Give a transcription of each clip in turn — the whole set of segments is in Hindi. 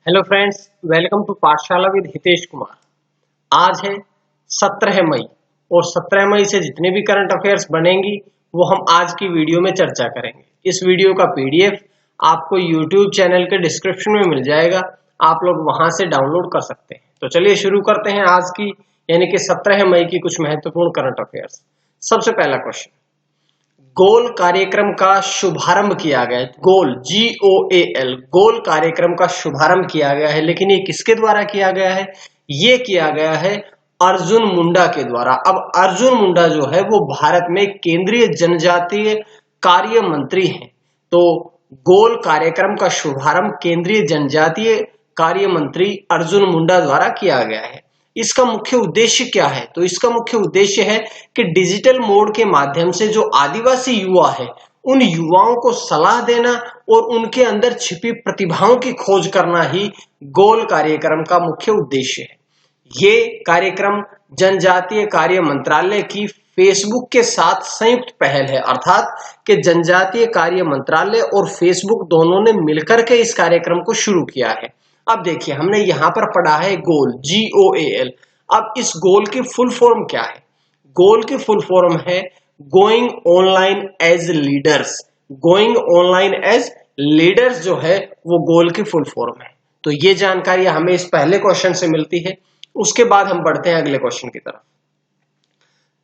हेलो फ्रेंड्स, वेलकम टू पाठशाला विद हितेश कुमार। आज है 17 मई और 17 मई से जितने भी करंट अफेयर्स बनेंगी वो हम आज की वीडियो में चर्चा करेंगे। इस वीडियो का पीडीएफ आपको यूट्यूब चैनल के डिस्क्रिप्शन में मिल जाएगा, आप लोग वहां से डाउनलोड कर सकते हैं। तो चलिए शुरू करते हैं आज की यानी कि 17 मई की कुछ महत्वपूर्ण करंट अफेयर्स। सबसे पहला क्वेश्चन, गोल कार्यक्रम का शुभारंभ किया गया है। गोल GOAL गोल कार्यक्रम का शुभारंभ किया गया है, लेकिन ये किसके द्वारा किया गया है? ये किया गया है अर्जुन मुंडा के द्वारा। अब अर्जुन मुंडा जो है वो भारत में केंद्रीय जनजातीय कार्य मंत्री हैं। तो गोल कार्यक्रम का शुभारंभ केंद्रीय जनजातीय कार्य मंत्री अर्जुन मुंडा द्वारा किया गया है। इसका मुख्य उद्देश्य क्या है? तो इसका मुख्य उद्देश्य है कि डिजिटल मोड के माध्यम से जो आदिवासी युवा है उन युवाओं को सलाह देना और उनके अंदर छिपी प्रतिभाओं की खोज करना ही गोल कार्यक्रम का मुख्य उद्देश्य है। ये कार्यक्रम जनजातीय कार्य मंत्रालय की फेसबुक के साथ संयुक्त पहल है, अर्थात कि जनजातीय कार्य मंत्रालय और फेसबुक दोनों ने मिलकर के इस कार्यक्रम को शुरू किया है। अब देखिए, हमने यहां पर पढ़ा है गोल GOAL। अब इस गोल की फुल फॉर्म क्या है? गोल की फुल फॉर्म है going online as leaders. Going online as leaders जो है वो गोल की फुल फॉर्म है। तो ये जानकारी हमें इस पहले क्वेश्चन से मिलती है। उसके बाद हम बढ़ते हैं अगले क्वेश्चन की तरफ।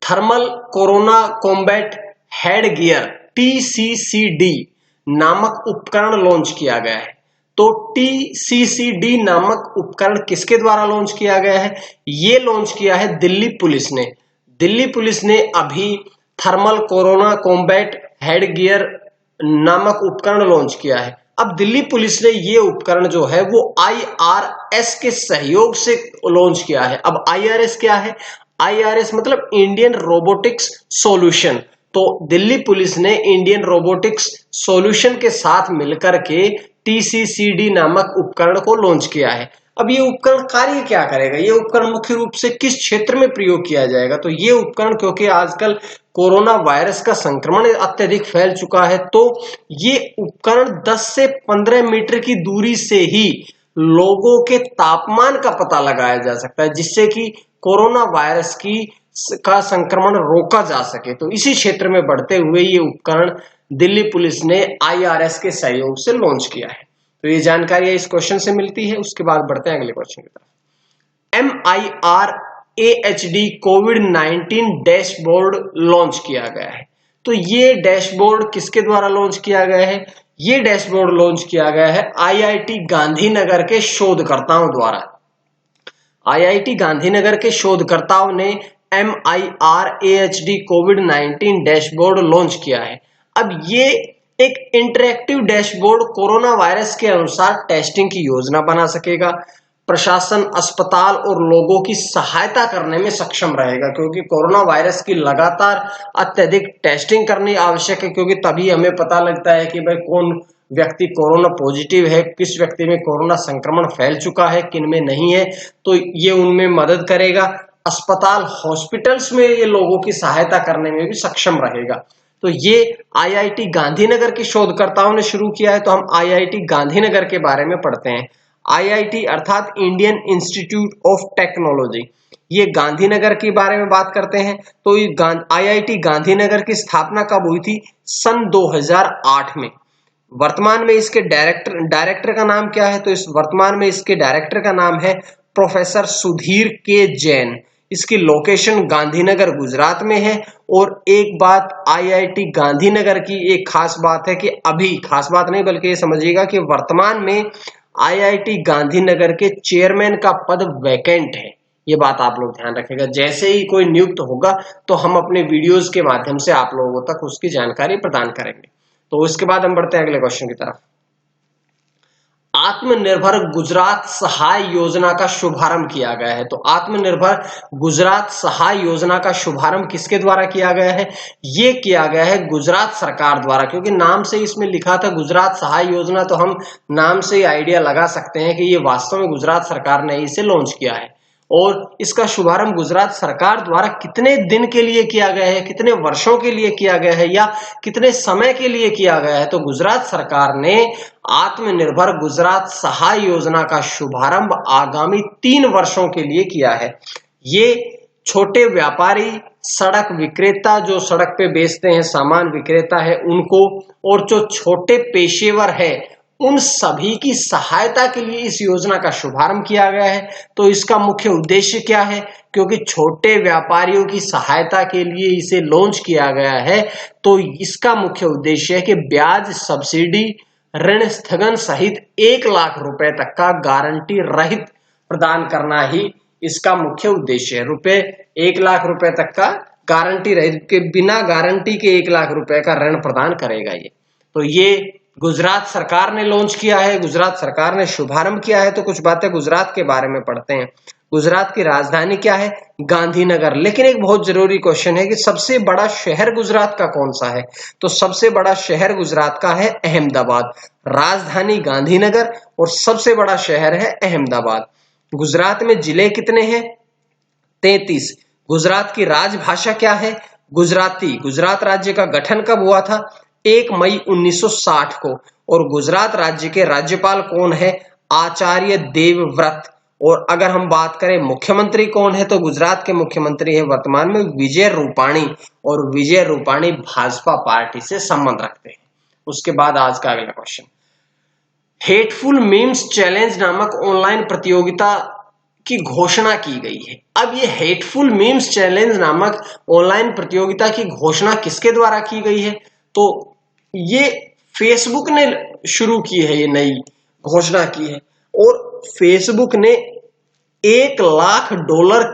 Thermal corona combat head gear TCCD नामक उपकरण लॉन्च किया गया है। तो TCCD नामक उपकरण किसके द्वारा लॉन्च किया गया है? ये लॉन्च किया है दिल्ली पुलिस ने। दिल्ली पुलिस ने अभी thermal corona combat head gear नामक उपकरण लॉन्च किया है। अब दिल्ली पुलिस ने ये उपकरण जो है वो IRS के सहयोग से लॉन्च किया है। अब IRS क्या है? IRS मतलब इंडियन रोबोटिक्स सॉल्यूशन। तो दिल्ली पुलिस ने इंडियन रोबोटिक्स सॉल्यूशन के साथ मिलकर के TCCD नामक उपकरण को लॉन्च किया है। अब ये उपकरण कार्य क्या करेगा? ये उपकरण मुख्य रूप से किस क्षेत्र में प्रयोग किया जाएगा? तो ये उपकरण, क्योंकि आजकल कोरोना वायरस का संक्रमण अत्यधिक फैल चुका है, तो ये उपकरण 10 से 15 मीटर की दूरी से ही लोगों के तापमान का पता लगाया जा सकता है, जिससे कि कोरोना वायरस का संक्रमण रोका जा सके। तो इसी क्षेत्र में बढ़ते हुए ये उपकरण दिल्ली पुलिस ने IRS के सहयोग से लॉन्च किया है। तो ये जानकारी इस क्वेश्चन से मिलती है। उसके बाद बढ़ते हैं अगले क्वेश्चन की तरफ। MIRAHD कोविड-19 डैशबोर्ड लॉन्च किया गया है। तो ये डैशबोर्ड किसके द्वारा लॉन्च किया गया है? ये डैशबोर्ड लॉन्च किया गया है IIT गांधीनगर के शोधकर्ताओं द्वारा। IIT गांधीनगर के शोधकर्ताओं ने MIRAHD कोविड-19 डैशबोर्ड लॉन्च किया है। अब ये एक इंटरैक्टिव डैशबोर्ड कोरोना वायरस के अनुसार टेस्टिंग की योजना बना सकेगा, प्रशासन, अस्पताल और लोगों की सहायता करने में सक्षम रहेगा, क्योंकि कोरोना वायरस की लगातार अत्यधिक टेस्टिंग करनी आवश्यक है, क्योंकि तभी हमें पता लगता है कि भाई कौन व्यक्ति कोरोना पॉजिटिव है, किस व्यक्ति में कोरोना संक्रमण फैल चुका है, किन में नहीं है। तो ये उनमें मदद करेगा। अस्पताल, हॉस्पिटल्स में ये लोगों की सहायता करने में भी सक्षम रहेगा। तो ये IIT गांधीनगर के शोधकर्ताओं ने शुरू किया है। तो हम IIT गांधीनगर के बारे में पढ़ते हैं। IIT अर्थात इंडियन इंस्टीट्यूट ऑफ टेक्नोलॉजी, ये गांधीनगर के बारे में बात करते हैं। तो IIT गांधीनगर की स्थापना कब हुई थी? सन 2008 में। वर्तमान में इसके डायरेक्टर का नाम क्या है? तो इस वर्तमान में इसके डायरेक्टर का नाम है प्रोफेसर सुधीर के जैन। इसकी लोकेशन गांधीनगर गुजरात में है। और एक बात IIT गांधीनगर की एक खास बात है कि अभी, खास बात नहीं बल्कि ये समझिएगा कि वर्तमान में IIT गांधीनगर के चेयरमैन का पद वैकेंट है। ये बात आप लोग ध्यान रखिएगा। जैसे ही कोई नियुक्त होगा तो हम अपने वीडियोस के माध्यम से आप लोगों तक उसकी जानकारी प्रदान करेंगे। तो उसके बाद हम बढ़ते हैं अगले क्वेश्चन की तरफ। आत्मनिर्भर गुजरात सहाय योजना का शुभारंभ किया गया है। तो आत्मनिर्भर गुजरात सहाय योजना का शुभारंभ किसके द्वारा किया गया है? ये किया गया है गुजरात सरकार द्वारा, क्योंकि नाम से इसमें लिखा था गुजरात सहाय योजना, तो हम नाम से आइडिया लगा सकते हैं कि ये वास्तव में गुजरात सरकार ने इसे लॉन्च किया है। और इसका शुभारंभ गुजरात सरकार द्वारा कितने दिन के लिए किया गया है, कितने वर्षों के लिए किया गया है या कितने समय के लिए किया गया है? तो गुजरात सरकार ने आत्मनिर्भर गुजरात सहाय योजना का शुभारंभ आगामी 3 वर्षों के लिए किया है। ये छोटे व्यापारी, सड़क विक्रेता जो सड़क पे बेचते हैं, सामान विक्रेता है उनको, और जो छोटे पेशेवर है उन सभी की सहायता के लिए इस योजना का शुभारंभ किया गया है। तो इसका मुख्य उद्देश्य क्या है? क्योंकि छोटे व्यापारियों की सहायता के लिए इसे लॉन्च किया गया है, तो इसका मुख्य उद्देश्य है कि ब्याज, सब्सिडी, ऋण स्थगन सहित 1 लाख रुपए तक का गारंटी रहित प्रदान करना ही इसका मुख्य उद्देश्य है। 1 लाख रुपए तक का गारंटी रहित के बिना गारंटी के 1 लाख रुपए का ऋण प्रदान करेगा ये। तो ये गुजरात सरकार ने लॉन्च किया है, गुजरात सरकार ने शुभारंभ किया है। तो कुछ बातें गुजरात के बारे में पढ़ते हैं। गुजरात की राजधानी क्या है? गांधीनगर। लेकिन एक बहुत जरूरी क्वेश्चन है कि सबसे बड़ा शहर गुजरात का कौन सा है? तो सबसे बड़ा शहर गुजरात का है अहमदाबाद। राजधानी गांधीनगर और सबसे बड़ा शहर है अहमदाबाद। गुजरात में जिले कितने हैं? 33। गुजरात की राजभाषा क्या है? गुजराती। गुजरात राज्य का गठन कब हुआ था? 1 मई 1960 को। और गुजरात राज्य के राज्यपाल कौन है? आचार्य देवव्रत। और अगर हम बात करें मुख्यमंत्री कौन है, तो गुजरात के मुख्यमंत्री है वर्तमान में विजय रूपाणी, और विजय रूपाणी भाजपा पार्टी से संबंध रखते हैं। उसके बाद आज का अगला क्वेश्चन, हेटफुल मीम्स चैलेंज नामक ऑनलाइन प्रतियोगिता की घोषणा की गई है। अब ये हेटफुल मीम्स चैलेंज नामक ऑनलाइन प्रतियोगिता की घोषणा किसके द्वारा की गई है? तो ये फेसबुक ने शुरू की है, ये नई घोषणा की है। और फेसबुक ने $1 लाख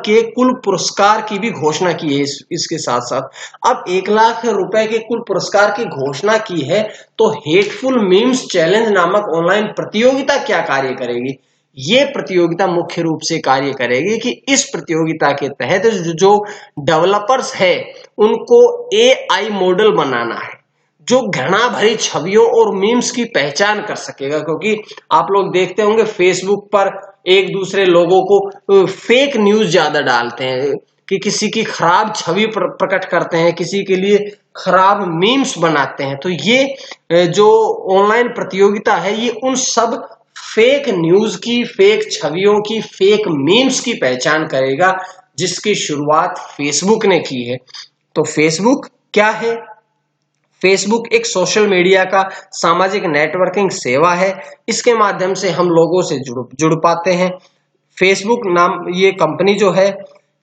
के कुल पुरस्कार की भी घोषणा की है। इसके साथ साथ अब 1 लाख रुपए के कुल पुरस्कार की घोषणा की है। तो हेटफुल मीम्स चैलेंज नामक ऑनलाइन प्रतियोगिता क्या कार्य करेगी? ये प्रतियोगिता मुख्य रूप से कार्य करेगी कि इस प्रतियोगिता के तहत जो डेवलपर्स है उनको AI मॉडल बनाना है जो घृणा भरी छवियों और मीम्स की पहचान कर सकेगा। क्योंकि आप लोग देखते होंगे फेसबुक पर एक दूसरे लोगों को फेक न्यूज ज्यादा डालते हैं कि किसी की खराब छवि प्रकट करते हैं, किसी के लिए खराब मीम्स बनाते हैं। तो ये जो ऑनलाइन प्रतियोगिता है ये उन सब फेक न्यूज की, फेक छवियों की, फेक मीम्स की पहचान करेगा जिसकी शुरुआत फेसबुक ने की है। तो फेसबुक क्या है? फेसबुक एक सोशल मीडिया का सामाजिक नेटवर्किंग सेवा है। इसके माध्यम से हम लोगों से जुड़ पाते हैं। फेसबुक नाम ये कंपनी जो है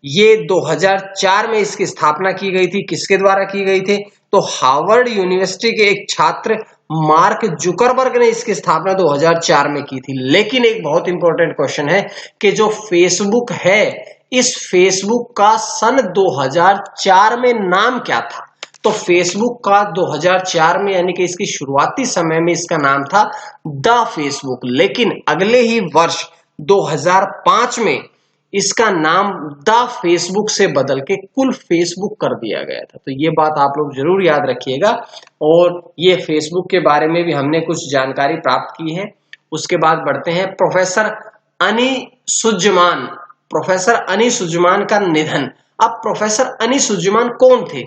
ये 2004 में इसकी स्थापना की गई थी। किसके द्वारा की गई थी? तो हार्वर्ड यूनिवर्सिटी के एक छात्र मार्क जुकरबर्ग ने इसकी स्थापना 2004 में की थी। लेकिन एक बहुत इंपॉर्टेंट क्वेश्चन है कि जो फेसबुक है इस फेसबुक का सन 2004 में नाम क्या था? तो फेसबुक का 2004 में यानी कि इसकी शुरुआती समय में इसका नाम था द फेसबुक। लेकिन अगले ही वर्ष 2005 में इसका नाम द फेसबुक से बदल के कुल फेसबुक कर दिया गया था। तो ये बात आप लोग जरूर याद रखिएगा। और ये फेसबुक के बारे में भी हमने कुछ जानकारी प्राप्त की है। उसके बाद बढ़ते हैं प्रोफेसर अनी सुज्जमान। प्रोफेसर अनी सुज्जमान का निधन। अब प्रोफेसर अनी सुज्जमान कौन थे?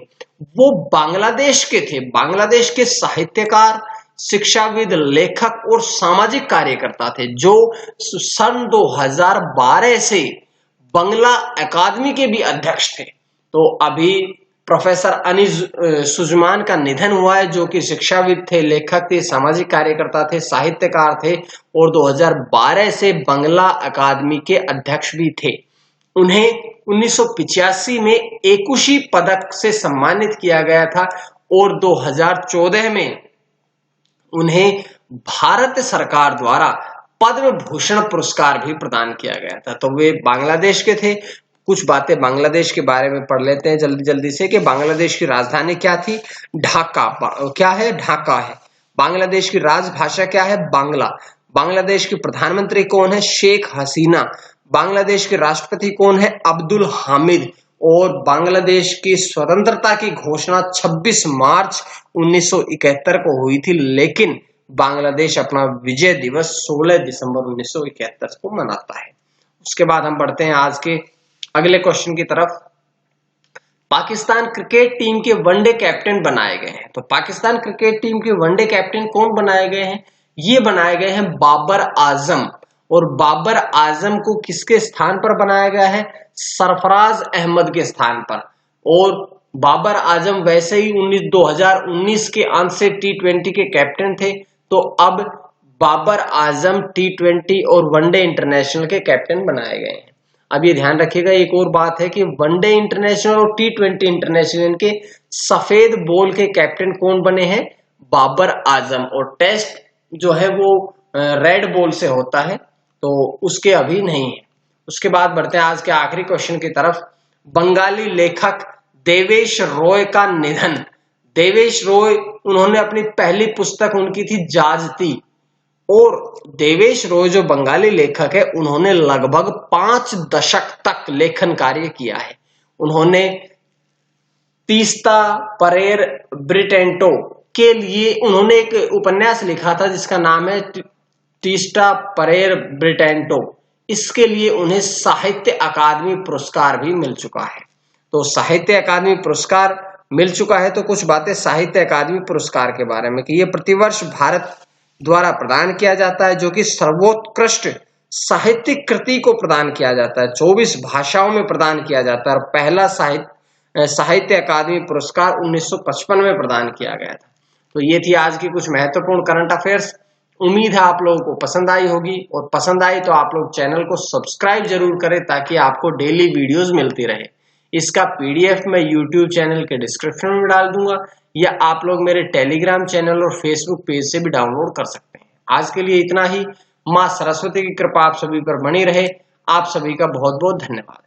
वो बांग्लादेश के थे। बांग्लादेश के साहित्यकार, शिक्षाविद, लेखक और सामाजिक कार्यकर्ता थे जो सन 2012 से बंगला अकादमी के भी अध्यक्ष थे। तो अभी प्रोफेसर अनीस सुजमान का निधन हुआ है जो कि शिक्षाविद थे, लेखक थे, सामाजिक कार्यकर्ता थे, साहित्यकार थे और 2012 से बंगला अकादमी के अध्यक्ष भी थे। उन्हें 1985 में एकुशी पदक से सम्मानित किया गया था और 2014 में उन्हें भारत सरकार द्वारा पद्म भूषण पुरस्कार भी प्रदान किया गया था। तो वे बांग्लादेश के थे। कुछ बातें बांग्लादेश के बारे में पढ़ लेते हैं जल्दी जल्दी से कि बांग्लादेश की राजधानी क्या थी? ढाका। क्या है? ढाका है। बांग्लादेश की राजभाषा क्या है? बांग्ला। बांग्लादेश की प्रधानमंत्री कौन है? शेख हसीना। बांग्लादेश के राष्ट्रपति कौन है? अब्दुल हामिद। और बांग्लादेश की स्वतंत्रता की घोषणा 26 मार्च 1971 को हुई थी, लेकिन बांग्लादेश अपना विजय दिवस 16 दिसंबर 1971 को मनाता है। उसके बाद हम बढ़ते हैं आज के अगले क्वेश्चन की तरफ। पाकिस्तान क्रिकेट टीम के वनडे कैप्टन बनाए गए हैं। तो पाकिस्तान क्रिकेट टीम के वनडे कैप्टन कौन बनाए गए हैं? ये बनाए गए हैं बाबर आजम। और बाबर आजम को किसके स्थान पर बनाया गया है? सरफराज अहमद के स्थान पर। और बाबर आजम वैसे ही 2019 के अंत से T20 के कैप्टन थे, तो अब बाबर आजम T20 और वनडे इंटरनेशनल के कैप्टन बनाए गए हैं। अब ये ध्यान रखिएगा, एक और बात है कि वनडे इंटरनेशनल और T20 इंटरनेशनल के सफेद बॉल के कैप्टन कौन बने हैं? बाबर आजम। और टेस्ट जो है वो रेड बॉल से होता है, तो उसके अभी नहीं है। उसके बाद बढ़ते हैं आज के आखिरी क्वेश्चन की तरफ। बंगाली लेखक देवेश रॉय का निधन। देवेश रॉय, उन्होंने अपनी पहली पुस्तक उनकी थी जाजती। और देवेश रॉय जो बंगाली लेखक है, उन्होंने लगभग 5 दशक तक लेखन कार्य किया है। उन्होंने तीस्ता परेर ब्रिटेंटो के लिए उन्होंने एक उपन्यास लिखा था जिसका नाम है तीस्ता परेर ब्रिटेंटो। इसके लिए उन्हें साहित्य अकादमी पुरस्कार भी मिल चुका है। तो साहित्य अकादमी पुरस्कार मिल चुका है। तो कुछ बातें साहित्य अकादमी पुरस्कार के बारे में कि यह प्रतिवर्ष भारत द्वारा प्रदान किया जाता है, जो कि सर्वोत्कृष्ट साहित्यिक कृति को प्रदान किया जाता है। 24 भाषाओं में प्रदान किया जाता है और पहला साहित्य अकादमी पुरस्कार 1955 में प्रदान किया गया था। तो ये थी आज की कुछ महत्वपूर्ण करंट अफेयर्स। उम्मीद है आप लोगों को पसंद आई होगी, और पसंद आई तो आप लोग चैनल को सब्सक्राइब जरूर करें ताकि आपको डेली वीडियोस मिलती रहे। इसका PDF मैं YouTube चैनल के डिस्क्रिप्शन में डाल दूंगा, या आप लोग मेरे टेलीग्राम चैनल और फेसबुक पेज से भी डाउनलोड कर सकते हैं। आज के लिए इतना ही। मां सरस्वती की कृपा आप सभी पर बनी रहे। आप सभी का बहुत बहुत धन्यवाद।